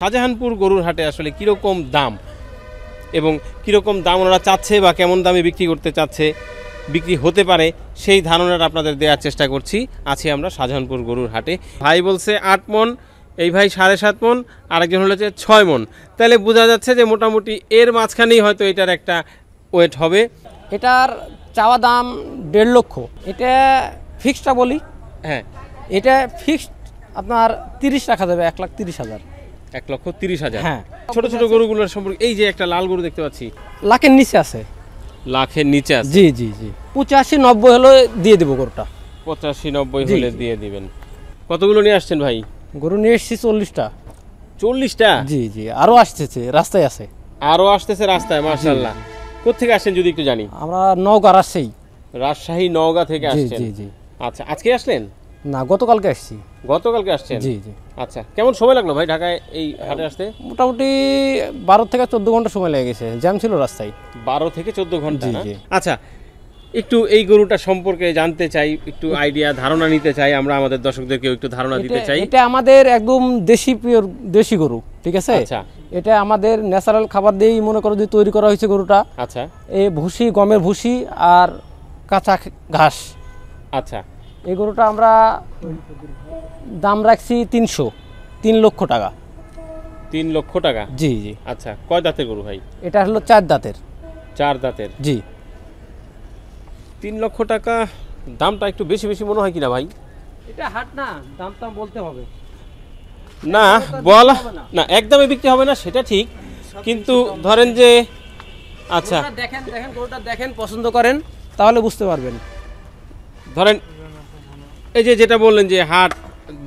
শাহজাহানপুর গরুর হাটে আসলে কীরকম দাম এবং কীরকম দাম ওনারা চাচ্ছে বা কেমন দামে বিক্রি করতে চাচ্ছে, বিক্রি হতে পারে সেই ধারণাটা আপনাদের দেওয়ার চেষ্টা করছি। আছি আমরা শাহজাহানপুর গরুর হাটে। ভাই বলছে 8 মন, এই ভাই 7.5 মন, আরেকজন হলেছে 6 মন। তাহলে বোঝা যাচ্ছে যে মোটামুটি এর মাঝখানেই হয়তো এটার একটা ওয়েট হবে। এটার চাওয়া দাম 1.5 লক্ষ। এটা ফিক্সডটা বলি, হ্যাঁ এটা ফিক্সড আপনার 30 রাখা যাবে, 1,30,000। 1,30,000। হ্যাঁ, ছোট ছোট গরুগুলোর সম্পর্কে এই যে একটা লাল গরু দেখতে পাচ্ছি, লাখের নিচে আছে। লাখের নিচে আছে? জি জি জি, 85-90 হলে দিয়ে দেবো গরুটা। 85-90 হলে দিয়ে দিবেন। কতগুলো নিয়ে আসছেন ভাই? গরু নিয়ে এসেছি 40টা। 40টা? জি জি, আরও আসতেছে, রাস্তায় আছে। আরও আসতেছে রাস্তায়, মাশাআল্লাহ। কোথেকে আসছেন যদি একটু জানি? আমরা নওগাঁ, রাজশাহী নওগাঁ থেকে আসছেন? জি জি। আচ্ছা, আজকে আসলেন? না, গতকালকে আসছি। গতকালকে আসছেন? জি জি। আচ্ছা, কেমন সময় লাগলো ভাই ঢাকায় এই হাটে আসতে? মোটামুটি 12 থেকে 14 ঘন্টা সময় লেগে গেছে, জ্যাম ছিল রাস্তায়। 12 থেকে 14 ঘন্টা? জি জি। আচ্ছা, একটু এই গরুটা সম্পর্কে জানতে চাই, একটু আইডিয়া ধারণা নিতে চাই আমরা, আমাদের দর্শকদেরকেও একটু ধারণা দিতে চাই। এটা আমাদের একদম দেশি পিওর দেশি গরু, ঠিক আছে? আচ্ছা, এটা আমাদের ন্যাচারাল খাবার দিয়েই মনে করো যে তৈরি করা হয়েছে গরুটা। আচ্ছা, এই ভুসি, গমের ভুসি আর কাঁচা ঘাস। আচ্ছা, এই গরুটা আমরা দাম রাখছি 3 লক্ষ টাকা। 3 লক্ষ টাকা? জি জি। আচ্ছা, কয় দাঁতের গরু ভাই? এটা হলো 4 দাঁতের। 4 দাঁতের? জি। 3 লক্ষ টাকা দামটা একটু বেশি বেশি মনে হয় কিনা ভাই? এটা হাট না, দামটা বলতে হবে না, বলা না, একদমই বিক্রি হবে না সেটা ঠিক, কিন্তু ধরেন যে আচ্ছা দেখেন দেখেন গরুটা দেখেন, পছন্দ করেন তাহলে বুঝতে পারবেন। ধরেন এই যে যেটা বললেন যে হাট,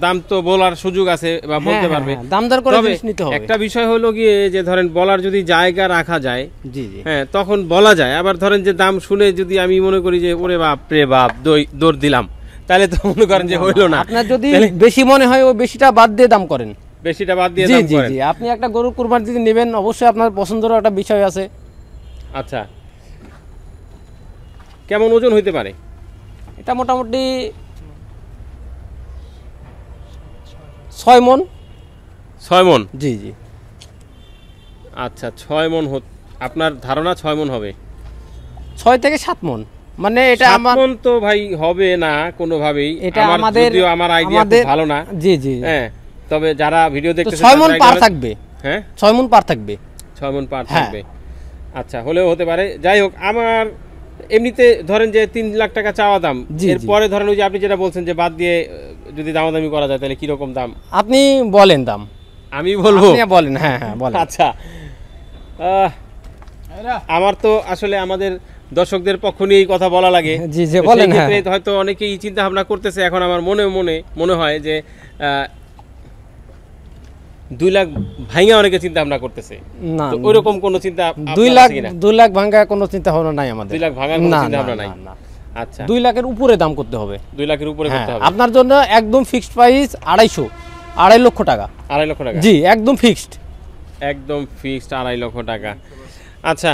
দাম তো বলার সুযোগ আছে বা বলতে পারবে, দামদার করে জিনিস নিতে হবে। একটা বিষয় হলো গিয়ে যে ধরেন বলার যদি জায়গা রাখা যায়, জি জি, হ্যাঁ, তখন বলা যায়। আবার ধরেন যে দাম শুনে যদি আমি মনে করি যে ওরে বাপ রে বাপ দৌড় দিলাম, তাহলে তো মনে করেন যে হইলো না। আপনার যদি বেশি মনে হয় ওই বেশিটা বাদ দিয়ে দাম করেন। বেশিটা বাদ দিয়ে জি দাম জি করেন? জি, আপনি একটা গরু কুরবানি যদি নেবেন অবশ্যই আপনার পছন্দেরও একটা বিষয় আছে। আচ্ছা, কেমন ওজন হইতে পারে এটা? মোটামুটি 6 মন। 6 মন? জি জি। আচ্ছা, 6 মন। আপনার ধারণা 6 মন হবে? 6 থেকে 7 মন, মানে এটা 7 আমার মন তো ভাই হবে না কোনোভাবেই। এটা আমাদের, যদিও আমার আইডিয়া খুব ভালো না। জি জি, হ্যাঁ, তবে যারা ভিডিও দেখতেছে 6 মন পার থাকবে। হ্যাঁ, 6 মন পার থাকবে। 6 মন পার থাকবে। আচ্ছা, হলেও হতে পারে। যাই হোক, আমার এমনিতে ধরেন যে 3 লাখ টাকা চাওয়া দাম। এরপরে ধরেন ওই যে আপনি যেটা বলছেন যে বাদ দিয়ে যদি দামাদামি করা যায় তাহলে কি রকম দাম? আপনি বলেন দাম। আমি বলবো? আপনি বলেন। হ্যাঁ হ্যাঁ বলেন। আচ্ছা, আমার তো আসলে আমাদের দর্শকদের পক্ষ নিয়ে কথা বলা লাগে। জি জি, বলেন। হয়তো অনেকেই চিন্তা ভাবনা করতেছে এখন, আমার মনে হয় যে 2 লাখ ভাঙা অনেকে চিন্তা ভাবনা করতেছে। না, ওইরকম কোনো চিন্তা? 2 লাখ ভাঙা কোনো চিন্তা ভাবনা নাই আমাদের। 2 লাখ ভাঙার কোনো চিন্তা ভাবনা নাই? আচ্ছা, 2 লাখের উপরে দাম করতে হবে। 2 লাখের উপরে করতে হবে আপনার জন্য। একদম ফিক্সড প্রাইস 2.5 লক্ষ টাকা। 2.5 লক্ষ টাকা? জি, একদম ফিক্সড। একদম ফিক্সড 2.5 লক্ষ টাকা। আচ্ছা,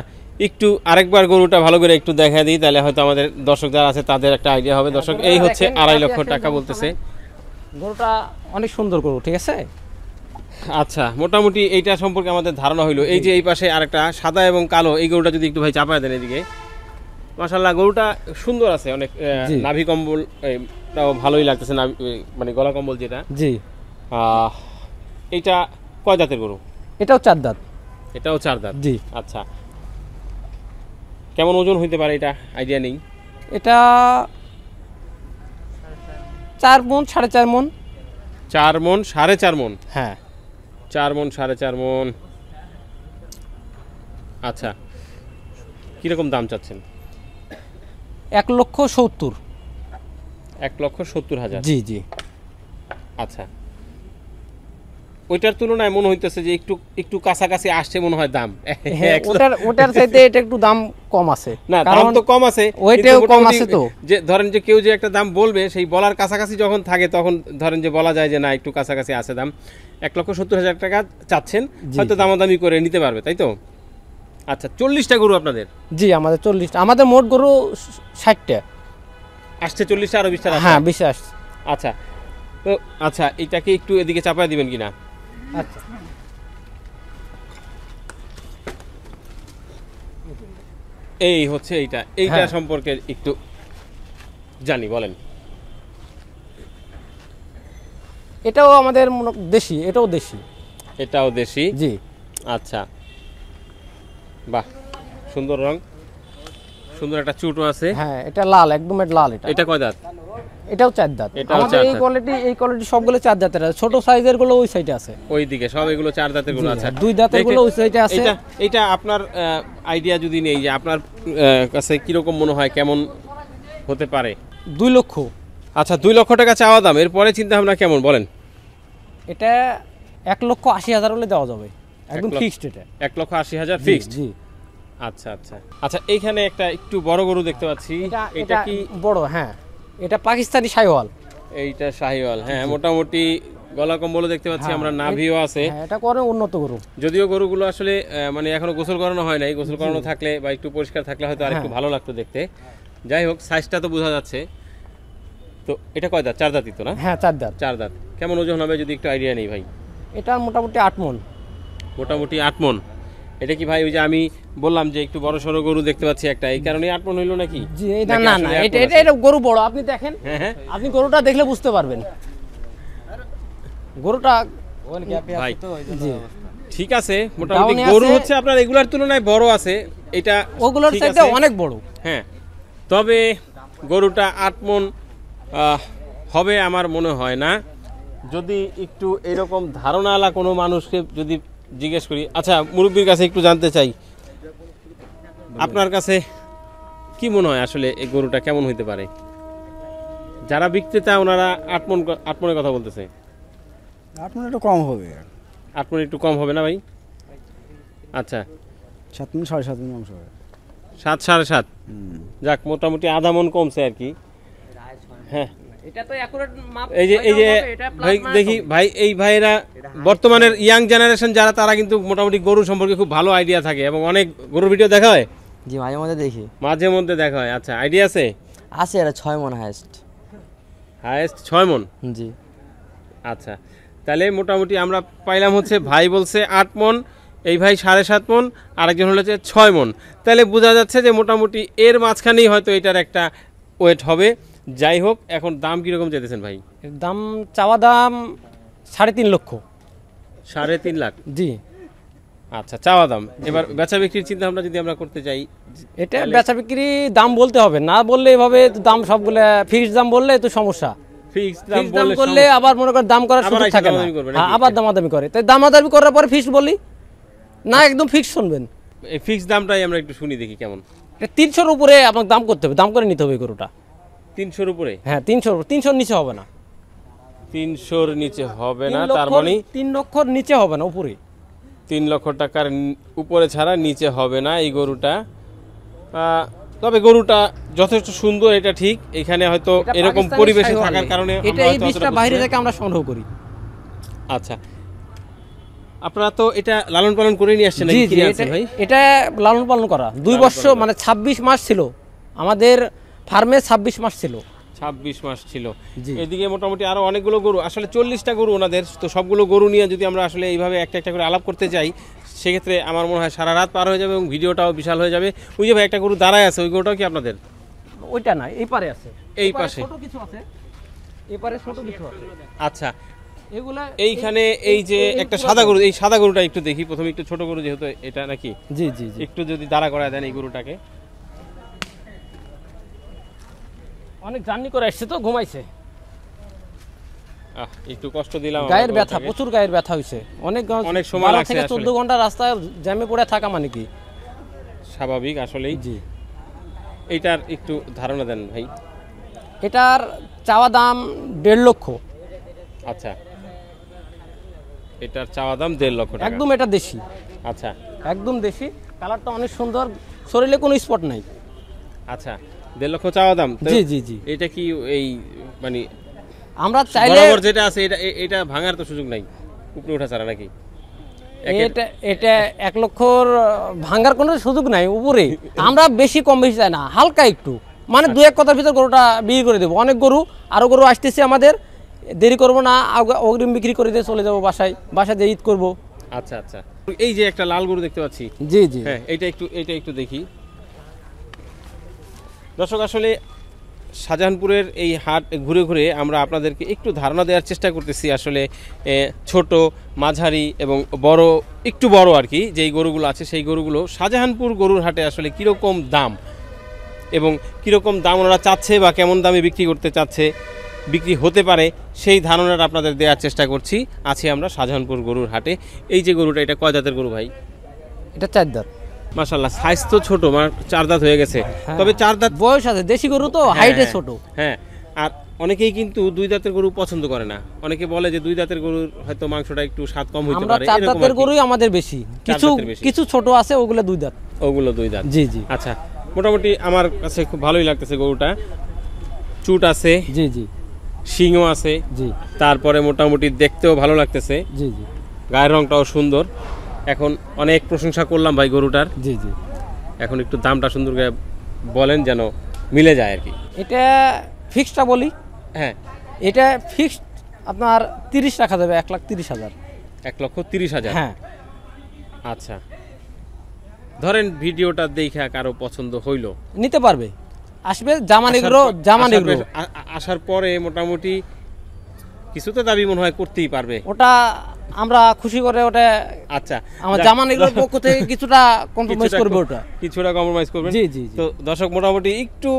একটু আরেকবার গরুটা ভালো করে একটু দেখা দিই, তাহলে হয়তো আমাদের দর্শক যারা আছে তাদের একটা আইডিয়া হবে। দর্শক, এই হচ্ছে 2.5 লক্ষ টাকা বলতেছে। গরুটা অনেক সুন্দর গরু, ঠিক আছে? আচ্ছা, মোটামুটি এইটা সম্পর্কে আমাদের ধারণা হইলো। এই যে এই পাশে আরেকটা সাদা এবং কালো, এই গরুটা যদি একটু ভাই চাপায় দেন এদিকে। মাশাআল্লাহ, গরুটা সুন্দর আছে অনেক। নাভি কম্বল এটাও ভালোই লাগতেছে, মানে গলা কম্বল যেটা। জি। এইটা কয় দাঁতের গরু? এটাও 4 দাঁত। এটাও 4 দাঁত? জি। আচ্ছা, কেমন ওজন হইতে পারে এটা আইডিয়া নেই? এটা 4 মন, 4.5 মন। 4 মন, 4.5 মন? হ্যাঁ, 4 মন, 4.5 মন। আচ্ছা, কিরকম দাম চাচ্ছেন? 1,70,000। 1,70,000? জি জি। আচ্ছা, ওইটার তুলনায় মনে হইতেছে যে একটু কাছাকাছি আসছে মনে হয় দাম। ওটার চাইতে এটা একটু দাম কম আছে। না, দাম তো কম আছে, ওইটাও কম আছে। তো যে ধরেন যে কেউ যে একটা দাম বলবে, সেই বলার কাছাকাছি যখন থাকে তখন ধরেন যে বলা যায় যে না, একটু কাছাকাছি আছে দাম। 1,70,000 টাকা চাচ্ছেন, হয়তো দামাদামি করে নিতে পারবে, তাই তো? আচ্ছা, 40টা গরু আপনাদের? জি, আমাদের 40টা। আমাদের মোট গরু 60টা আসছে। 40টা আরো 20টা? হ্যাঁ, 20 আসছে। আচ্ছা, তো আচ্ছা, এটাকে একটু এদিকে চাপায় দিবেন কিনা? আচ্ছা, এই হচ্ছে এইটা হ্যাঁ। সম্পর্কে একটু জানি, বলেন। এটাও আমাদের দেশি, এটাও দেশি। এটাও দেশি? জি। আচ্ছা, বাহ, সুন্দর রং, সুন্দর একটা চুটও আছে। হ্যাঁ, এটা লাল, একদম লাল। এটা কয় দাঁত? এটাও 4 দাঁত। এটাও আমাদের 4 এই দাঁত। কোয়ালিটি সবগুলো 4 দাঁতের আছে। ছোট সাইজের গুলো ওই সাইডে আছে, ওইদিকে সব এগুলো 4 দাঁতের গুলো আছে। 2 দাঁতের গুলো ওই সাইডে আছে। এটা আপনার আইডিয়া যদি নেই যে আপনার কাছে কিরকম মনে হয় কেমন হতে পারে? 2 লক্ষ। আচ্ছা, 2 লক্ষ টাকা চাওয়া দাম, এরপরে চিন্তা ভাবনা কেমন বলেন? এটা 1,80,000 হলে দেওয়া যাবে, একদম ফিক্সড। এটা 1,80,000 ফিক্সড? জি। আচ্ছা আচ্ছা আচ্ছা, এইখানে একটা একটু বড় গরু দেখতে পাচ্ছি, এটা কি বড়? হ্যাঁ, এটা পাকিস্তানি শাহিওয়াল। এইটা শাহিওয়াল, হ্যাঁ, মোটামুটি গলা কম্বলও দেখতে পাচ্ছি আমরা, নাভিও আছে। হ্যাঁ, এটা করে উন্নত গরু। যদিও গরুগুলো আসলে মানে এখনো গোসল করানো হয় নাই, গোসল করানো থাকলে বা একটু পরিষ্কার থাকলে হয়তো আরেকটু ভালো লাগতো দেখতে। যাই হোক, সাইজটা তো বোঝা যাচ্ছে। তো এটা কয় দাঁত? 4 দাঁতই তো না? হ্যাঁ, 4 দাঁত। 4 দাঁত। কেমন ওজন হবে যদি একটু আইডিয়া নেই ভাই? এটা মোটামুটি 8 মণ। মোটামুটি 8 মণ। এটা কি ভাই ওই যে আমি বললাম যে একটু বড় সড়ো গরু দেখতে পাচ্ছি একটা, এই কারণে 8 মণ হইলো নাকি? জি, এটা না, এটা গরু বড়। আপনি দেখেন, আপনি গরুটা দেখলে বুঝতে পারবেন গরুটা। ভাই জি, ঠিক আছে, মোটামুটি গরু হচ্ছে আপনার রেগুলার তুলনায় বড় আছে, এটা ওগুলোর চাইতে অনেক বড়। হ্যাঁ, তবে গরুটা 8 মণ হবে আমার মনে হয় না। যদি একটু এরকম ধারণাওয়ালা কোনো মানুষকে যদি জিজ্ঞেস করি। আচ্ছা, মুরব্বীর কাছে একটু জানতে চাই, আপনার কাছে কি মনে হয় আসলে এই গরুটা কেমন হইতে পারে? যারা বিক্রেতা ওনারা 8 মণের কথা বলতেছে। 8 মণ একটু কম হবে। 8 মণ একটু কম হবে না ভাই? আচ্ছা, 7 মণ 7.5 মণ অংশ হবে। 7 7.5। যাক, মোটামুটি আধা মণ কমছে আর কি। হ্যাঁ, এটা তো অ্যাকুরেট মাপ। এই যে ভাই দেখি ভাই, এই ভাইরা বর্তমানের ইয়াং জেনারেশন যারা, তারা কিন্তু মোটামুটি গরু সম্পর্কে খুব ভালো আইডিয়া থাকে এবং অনেক গরুর ভিডিও দেখা হয়। জি, মাঝে মধ্যে দেখি। মাঝে মধ্যে দেখা হয়। আচ্ছা, আইডিয়া আছে? আছে, এটা 6 মণ হাইয়েস্ট। হাইয়েস্ট 6 মণ? জি। আচ্ছা, তাহলে মোটামুটি আমরা পাইলাম হচ্ছে ভাই বলছে 8 মণ, এই ভাই 7.5 মণ, আরেকজন হলো যে 6 মণ। তাহলে বোঝা যাচ্ছে যে মোটামুটি এর মাঝখানেই হয়তো এটার একটা ওয়েট হবে। যাই হোক, এখন দাম কিরকম চাইতেছেন ভাই? দাম চাওয়া দাম 3.5 লক্ষ। 3.5 লাখ? জি। আচ্ছা, চাওয়া দাম। এবার বেচা বিক্রির চিন্তা ভাবনা যদি আমরা করতে চাই, এটা বেচা বিক্রি দাম বলতে হবে, না বললে এভাবে দাম সবগুলো ফিক্সড দাম বললে তো সমস্যা। ফিক্সড দাম করলে আবার মনে করেন দাম করার সুযোগ থাকে না। হ্যাঁ, আবার দামাদামি করে। তাই দামাদামি করার পরে ফিক্সড বলি না, একদম ফিক্সড শুনবেন। এই ফিক্সড দামটাই আমরা একটু শুনি দেখি কেমন। 300-র উপরে আপনাকে দাম করতে হবে, দাম করে নিতে হবে গরুটা। 300-র উপরে? হ্যাঁ, 300-র নিচে হবে না। 300-র নিচে হবে না, তার মানে 3 লক্ষর নিচে হবে না, উপরে। 3 লক্ষ টাকার উপরে ছাড়া নিচে হবে না এই গরুটা। তবে গরুটা যথেষ্ট সুন্দর, এটা ঠিক। এখানে হয়তো এরকম পরিবেশে থাকার কারণে এটা এই বীজটা বাইরে থেকে আমরা সংগ্রহ করি। আচ্ছা, আপনারা তো এটা লালন পালন করে নিয়ে আসছেন নাকি কিনে আনছেন ভাই? এটা লালন পালন করা 2 বছর, মানে 26 মাস ছিল আমাদের ফার্মে। 26 মাস ছিল। 26 মাস ছিল। জি। এদিকে মোটামুটি আরো অনেকগুলো গরু, আসলে 40টা গরু ওনাদের। তো সবগুলো গরু নিয়ে যদি আমরা আসলে এইভাবে একটা একটা করে আলাপ করতে যাই, সেক্ষেত্রে আমার মনে হয় সারা রাত পার হয়ে যাবে এবং ভিডিওটাও বিশাল হয়ে যাবে। ওই যে ভাই একটা গরু দাঁড়ায় আছে, ওই গরুটাও কি আপনাদের? ওইটা না, এই পারে আছে। এই পাশে ছোট কিছু আছে, এই পারে ছোট কিছু আছে। আচ্ছা, এগুলা এইখানে এই যে একটা সাদা গরু, এই সাদা গরুটা একটু দেখি প্রথমে। একটু ছোট গরু যেহেতু এটা নাকি? জি জি জি। একটু যদি দাঁড়া করায় দেন এই গরুটাকে। অনেক জার্নি করে আসছে তো, ঘুমাইছে। একটু কষ্ট দিলাম। গায়ের ব্যথা, প্রচুর গায়ের ব্যথা হইছে। অনেক সময় লাগছে। 12 থেকে 14 ঘন্টা রাস্তায় জ্যামে পড়ে থাকা মানে কি স্বাভাবিক আসলেই। জি। এইটার একটু ধারণা দেন ভাই। এটার চাওয়া দাম 1.5 লক্ষ। আচ্ছা, এটার চাওয়া দাম 1.5 লক্ষ টাকা। একদম এটা দেশি। আচ্ছা, একদম দেশি, কালারটা অনেক সুন্দর, শরীরে কোনো স্পট নাই। আচ্ছা, 1.5 লক্ষ চাওয়া দাম? জি জি জি। এটা কি এই মানে আমরা চাইলে বরাবর যেটা আছে এটা ভাঙার তো সুযোগ নাই, উপরে ওঠা ছাড়া নাকি? এটা 1 লক্ষর ভাঙার কোনো সুযোগ নাই উপরে। আমরা বেশি কম বেশি চাই না, হালকা একটু, মানে 2-1 কথার ভিতর গরুটা বিক্রি করে দেবো। অনেক গরু, আরো গরু আসতেছে আমাদের, দেরি করবো না, অগ্রিম বিক্রি করে দিয়ে চলে যাবো বাসায় দিয়ে ঈদ করবো। আচ্ছা আচ্ছা, এই যে একটা লাল গরু দেখতে পাচ্ছি। জি জি। হ্যাঁ, এটা একটু দেখি। দর্শক আসলে শাহজাহানপুরের এই হাট ঘুরে ঘুরে আমরা আপনাদেরকে একটু ধারণা দেওয়ার চেষ্টা করতেছি আসলে ছোট মাঝারি এবং বড়, একটু বড় আর কি যেই গরুগুলো আছে সেই গরুগুলো শাহজাহানপুর গরুর হাটে আসলে কীরকম দাম এবং কীরকম দাম ওনারা চাচ্ছে বা কেমন দামে বিক্রি করতে চাচ্ছে, বিক্রি হতে পারে সেই ধারণাটা আপনাদের দেওয়ার চেষ্টা করছি। আছি আমরা শাহজাহানপুর গরুর হাটে। এই যে গরুটা, এটা কয় দাঁতের গরু ভাই? এটা 4 দাঁত। মাশাআল্লাহ, সাইজ তো ছোট, 4 দাঁত হয়ে গেছে। তবে 4 দাঁত বয়স আছে, দেশি গরু তো হাইটে ছোট। হ্যাঁ, আর অনেকেই কিন্তু 2 দাঁতের গরু পছন্দ করে না। অনেকে বলে যে 2 দাঁতের গরুর হয়তো মাংসটা একটু স্বাদ কম হইতে পারে। আমরা 4 দাঁতের গরুই আমাদের বেশি, কিছু ছোট আছে ওগুলো 2 দাঁত। ওগুলো 2 দাঁত। জি জি। আচ্ছা, মোটামুটি আমার কাছে খুব ভালোই লাগতেছে গরুটা। চুট আছে, জি জি, শিংও আছে, জি। তারপরে মোটামুটি দেখতেও ভালো লাগতেছে, জি জি। গায়ের রংটাও সুন্দর। এখন অনেক প্রশংসা করলাম ভাই গরুটার, জি জি। এখন একটু দামটা সুন্দর করে বলেন যেন মিলে যায় আর কি। এটা ফিক্সডটা বলি। হ্যাঁ, এটা ফিক্সড আপনার 30 রাখা যাবে, 1,30,000। 1,30,000। হ্যাঁ। আচ্ছা, ধরেন ভিডিওটা দেখে কারো পছন্দ হইলো, নিতে পারবে, আসবে জামানিগুলো। আসার পরে মোটামুটি কিছু তো দাবি মনে হয় করতেই পারবে। ওটা আমরা খুশি করে ওটা। আচ্ছা, আমার জামানিগুলোর পক্ষ থেকে কিছুটা কম্প্রোমাইজ করবে, ওটা কিছুটা কম্প্রোমাইজ করবেন। জি জি। তো দর্শক মোটামুটি একটু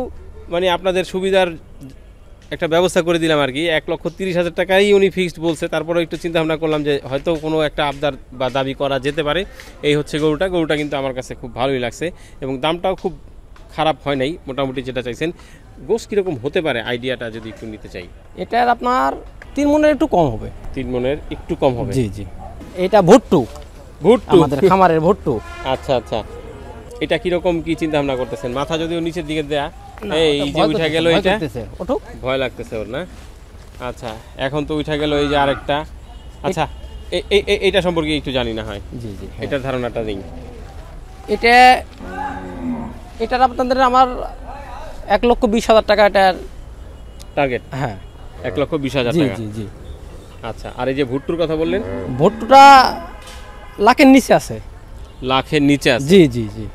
মানে আপনাদের সুবিধার একটা ব্যবস্থা করে দিলাম আর কি। 1,30,000 টাকাই উনি ফিক্সড বলছে, তারপরে একটু চিন্তা ভাবনা করলাম যে হয়তো কোনো একটা আবদার বা দাবি করা যেতে পারে। এই হচ্ছে গরুটা কিন্তু আমার কাছে খুব ভালোই লাগছে এবং দামটাও খুব খারাপ হয় নাই। মোটামুটি যেটা চাইছেন, গোস কীরকম হতে পারে আইডিয়াটা যদি একটু নিতে চাই। এটার আপনার 3 মনের একটু কম হবে। 3 মনের একটু কম হবে। জি জি। এটা ভুট্টু, ভুট্টু আমাদের খামারের ভুট্টু। আচ্ছা আচ্ছা, এটা কিরকম কি চিন্তা ভাবনা করতেছেন? মাথা যদিও নিচের দিকে দেয়া, এই যে উঠা গেল, এটা ভয় লাগতেছে ওর না? আচ্ছা, এখন তো উঠা গেল, এই যে আরেকটা। আচ্ছা, এইটা সম্পর্কে একটু জানি না হয়। জি জি, এটার ধারণাটা দিন। এটার আপনাদের আমার 1,20,000 টাকা এটার টার্গেট। হ্যাঁ, 1,20,000 জি টাকা। জি জি। আচ্ছা, আর এই যে ভুট্টুর কথা বললেন, ভুট্টুটা লাখের নিচে আছে। লাখের নিচে আছে? জি জি জি।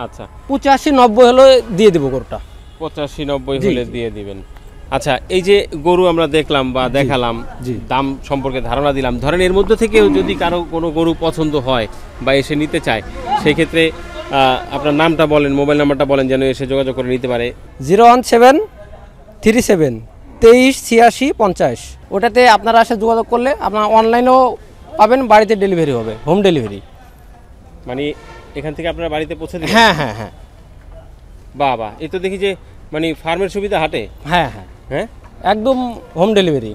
আচ্ছা, 85-90 হলে দিয়ে দেবো গরুটা। 85-90 হলে দিয়ে দিবেন। আচ্ছা, এই যে গরু আমরা দেখলাম বা দেখালাম, দাম সম্পর্কে ধারণা দিলাম, ধরেন এর মধ্যে থেকেও যদি কারো কোনো গরু পছন্দ হয় বা এসে নিতে চায়, সেই ক্ষেত্রে আপনার নামটা বলেন, মোবাইল নাম্বারটা বলেন যেন এসে যোগাযোগ করে নিতে পারে। 01737 ওটাতে আপনারা এসে যোগাযোগ করলে আপনার অনলাইনেও পাবেন, বাড়িতে ডেলিভারি হবে, হোম ডেলিভারি। মানে এখান থেকে আপনার বাড়িতে পৌঁছে দেবেন? হ্যাঁ হ্যাঁ হ্যাঁ। বাবা, এই তো দেখি যে মানে ফার্মের সুবিধা হাটে। হ্যাঁ হ্যাঁ হ্যাঁ, একদম হোম ডেলিভারি।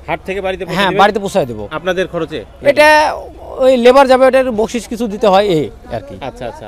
হাট থেকে বাড়িতে? হ্যাঁ, বাড়িতে পৌঁছায় দেবো আপনাদের খরচে। এটা ওই লেবার যাবে, ওটার বকশিস কিছু দিতে হয় এই আর কি। আচ্ছা আচ্ছা,